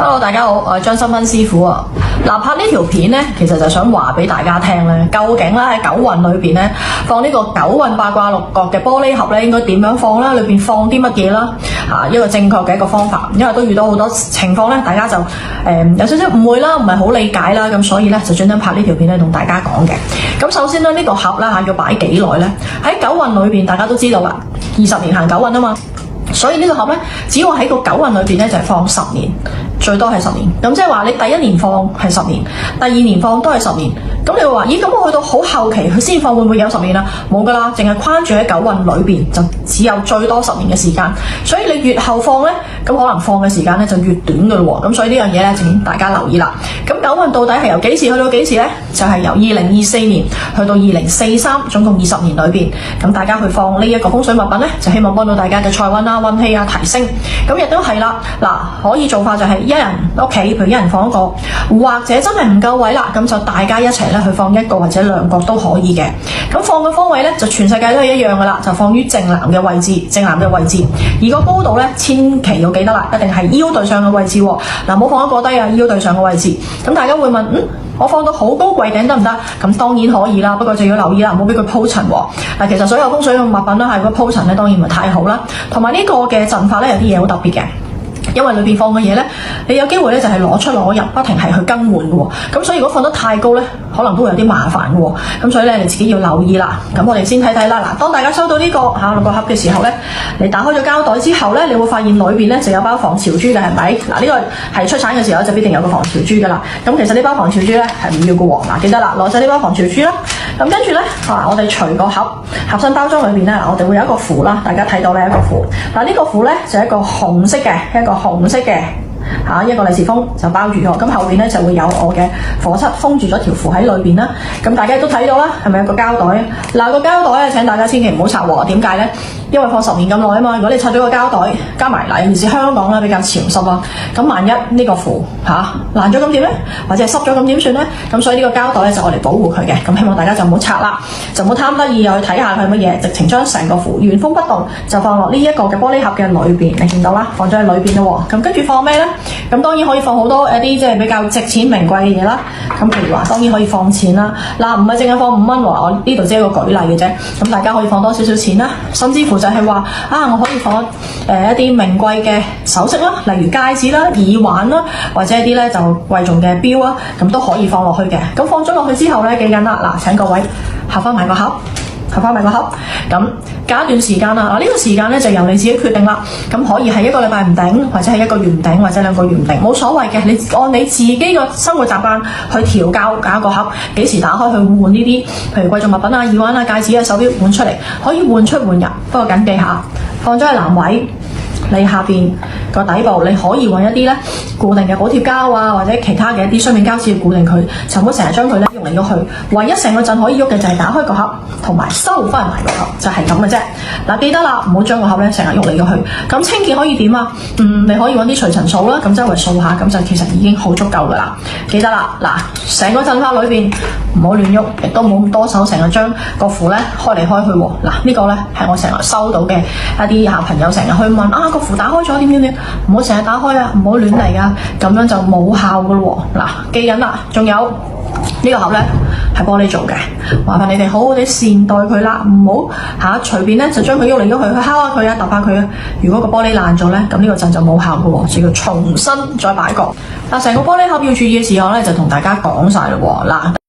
Hello， 大家好，我係張新芬師傅啊。嗱，拍呢條片咧，其實就想話俾大家聽咧，究竟咧喺九運裏邊咧，放呢個九運八卦六角嘅玻璃盒咧，應該點樣放啦？裏邊放啲乜嘢啦？一個正確嘅一個方法，因為都遇到好多情況咧，大家就有少少誤會啦，唔係好理解啦，咁所以咧就專登拍呢條片咧同大家講嘅。咁首先咧，呢個盒啦要擺幾耐咧？喺九運裏邊，大家都知道啦，20年行九運啊嘛。所以呢個盒咧，只要喺個九運裏邊咧，就係放10年，最多係10年。咁即係話你第一年放係10年，第二年放都係10年。咁你會話，咦？咁我去到好後期佢先放，會唔會有10年啊？冇噶啦，淨係框住喺九運裏邊，就只有最多10年嘅時間。所以你越後放咧，咁可能放嘅時間咧就越短噶咯喎。咁所以呢樣嘢咧，請大家留意啦。咁九運到底係由幾時去到幾時咧？就係由2024年去到2043，總共20年裏邊。咁大家去放呢一個風水物品咧，就希望幫到大家嘅財運啊、運氣啊提升。咁亦都係啦，嗱，可以做法就係一人屋企，譬如一人放一個，或者真係唔夠位啦，咁就大家一齊咧去放一個或者兩個都可以嘅。咁放嘅方位咧，就全世界都係一樣噶啦，就放於正南嘅位置，正南嘅位置。而個高度咧，千祈要記得啦，一定係腰對上嘅位置喎。嗱，唔好放一個低啊，腰對上嘅位置。咁大家會問，我放到好高櫃頂得唔得？咁當然可以啦，不過就要留意啦，唔好俾佢鋪塵喎。嗱，其實所有風水嘅物品啦，係個鋪塵咧，當然唔係太好啦。同埋呢個嘅陣法咧，有啲嘢好特別嘅。因為裏邊放嘅嘢咧，你有機會咧就係攞出攞入，不停係去更換嘅喎。咁所以如果放得太高咧，可能都會有啲麻煩嘅喎。咁所以咧你自己要留意啦。咁我哋先睇睇啦。嗱，當大家收到呢個六個盒嘅時候咧，你打開咗膠袋之後咧，你會發現裏邊咧就有包防潮珠嘅，係咪？嗱，呢個係出產嘅時候就必定有個防潮珠噶啦。咁其實呢包防潮珠咧係唔要嘅喎。嗱，記得啦，攞咗呢包防潮珠啦。咁跟住咧，我哋除個盒身包裝裏邊咧，我哋會有一個符啦。大家睇到咧一個符。嗱，呢個符咧就係一個紅色嘅紅色嘅一個利是封就包住咗，咁後邊咧就會有我嘅火漆封住咗條符喺裏邊啦。咁大家都睇到啦，係咪有個膠袋？嗱，個膠袋咧，請大家千祈唔好拆喎。點解咧？因為放10年咁耐啊嘛。如果你拆咗個膠袋，加埋尤其是香港啦比較潮濕啦，咁萬一呢個符爛咗咁點咧？或者係濕咗咁點算咧？咁所以呢個膠袋咧就我嚟保護佢嘅。咁希望大家就唔好拆啦，就唔好貪得意又去睇下佢係乜嘢，直情將成個符原封不動就放落呢一個嘅玻璃盒嘅裏邊。你見到啦，放咗喺裏邊咯喎。咁跟住放咩咧？咁當然可以放好多一啲即係比較值錢名貴嘅嘢啦。咁譬如話，當然可以放錢啦。嗱，唔係淨係放5蚊喎，我呢度只係一個舉例嘅啫。咁大家可以放多少少錢啦，甚至乎就係話我可以放一啲名貴嘅首飾啦，例如戒指啦、耳環啦，或者一啲咧就貴重嘅錶啊，咁都可以放落去嘅。咁放咗落去之後咧，記緊啦，嗱，請各位合翻埋個盒。咁隔一段時間啦，呢個時間咧就由你自己決定啦。咁可以係1個禮拜唔頂，或者係1個月唔頂，或者2個月唔頂，冇所謂嘅。你按你自己個生活習慣去調校搞個盒，幾時打開去換呢啲，譬如貴重物品啊、耳環啊、戒指啊、手錶換出嚟，可以換出換入。不過緊記下，放咗喺南位。你下邊個底部，你可以揾一啲咧固定嘅補貼膠啊，或者其他嘅一啲雙面膠紙固定佢，就唔好成日將佢咧喐嚟喐去。唯一成個陣可以喐嘅就係打開個盒同埋收翻埋個盒，就係咁嘅啫。嗱，記得啦，唔好將個盒咧成日喐嚟喐去。咁清潔可以點啊？你可以揾啲除塵掃啦，咁周圍掃下，咁就其實已經好足夠噶啦。記得啦，嗱，成個陣法裏邊唔好亂喐，亦都冇咁多手成日將個符咧開嚟開去喎。嗱，呢個咧係我成日收到嘅一啲朋友成日去問個符打開咗點，唔好成日打開啊，唔好亂嚟啊，咁樣就冇效噶咯喎。嗱，記緊啦，仲有呢個盒咧係玻璃做嘅，麻煩你哋好好地善待佢啦，唔好隨便咧就將佢喐嚟喐去，去敲下佢啊，揼下佢啊。如果個玻璃爛咗咧，咁呢個陣就冇效噶喎，就要重新再擺過。嗱，成個玻璃盒要注意嘅時候咧，就同大家講晒咯喎。嗱。